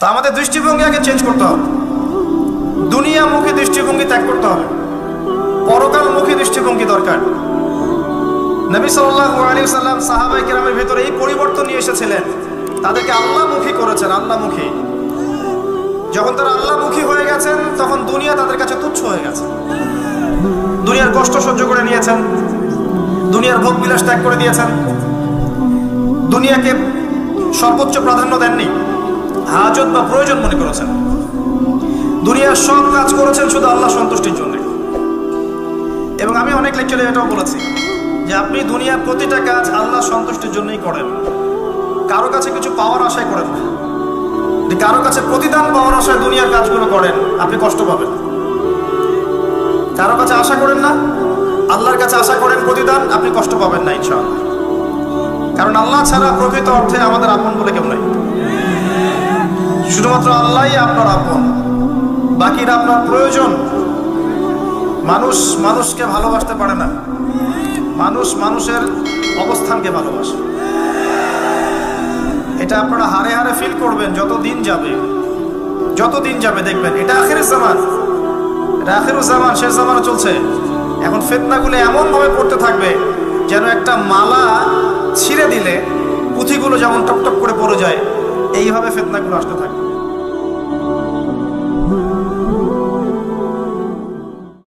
তা আমাদের দৃষ্টিভঙ্গি আগে চেঞ্জ করতে হবে। দুনিয়ামুখী দৃষ্টিভঙ্গি ত্যাগ করতে হবে, পরকালমুখী দৃষ্টিভঙ্গি দরকার। নবী সাল্লাল্লাহু আলাইহি ওয়াসাল্লাম সাহাবায়ে কেরামের ভিতরে এই পরিবর্তন নিয়ে এসেছিলেন, তাদেরকে আল্লাহমুখী করেছেন। আল্লাহমুখী যখন তারা আল্লাহমুখী হয়ে গেছেন, তখন দুনিয়া তাদের কাছে তুচ্ছ হয়ে গেছে। দুনিয়ার কষ্ট সহ্য করে নিয়েছেন, দুনিয়ার ভোগ বিলাস ত্যাগ করে দিয়েছেন, দুনিয়াকে সর্বোচ্চ প্রাধান্য দেননি, হাজত বা প্রয়োজন মনে করেছেন। দুনিয়ার সব কাজ করেছেন শুধু আল্লাহ সন্তুষ্টির জন্য। এবং আমি অনেক লেকচারে এটাও বলেছি যে আপনি দুনিয়ার প্রতিটা কাজ আল্লাহ সন্তুষ্টির জন্যই করেন, কারো কাছে কিছু পাওয়ার আশায় করেন না। কারো কাছে প্রতিদান পাওয়ার আশায় দুনিয়ার কাজগুলো করেন, আপনি কষ্ট পাবেন। কারো কাছে আশা করেন না, আল্লাহর কাছে আশা করেন প্রতিদান, আপনি কষ্ট পাবেন না ইনশাআল্লাহ। কারণ আল্লাহ ছাড়া প্রকৃত অর্থে আমাদের আপন বলে কেউ নাই। শুধুমাত্র আল্লাহই আপনার আপন, বাকিরা আপনার প্রয়োজন। মানুষ মানুষকে ভালোবাসতে পারে না, মানুষ মানুষের অবস্থানকে ভালোবাসে। এটা আপনারা হারে হারে ফিল করবেন যত দিন যাবে দেখবেন। এটা আখিরুজ জামান, এটা আখিরুজ জামান, শেষ জামানা চলছে। এখন ফিতনাগুলো এমন ভাবে পড়তে থাকবে যেন একটা মালা ছিঁড়ে দিলে পুঁথিগুলো যেমন টকটক করে পড়ে যায়, এইভাবে ফিতনাগুলো আসতে থাকবে।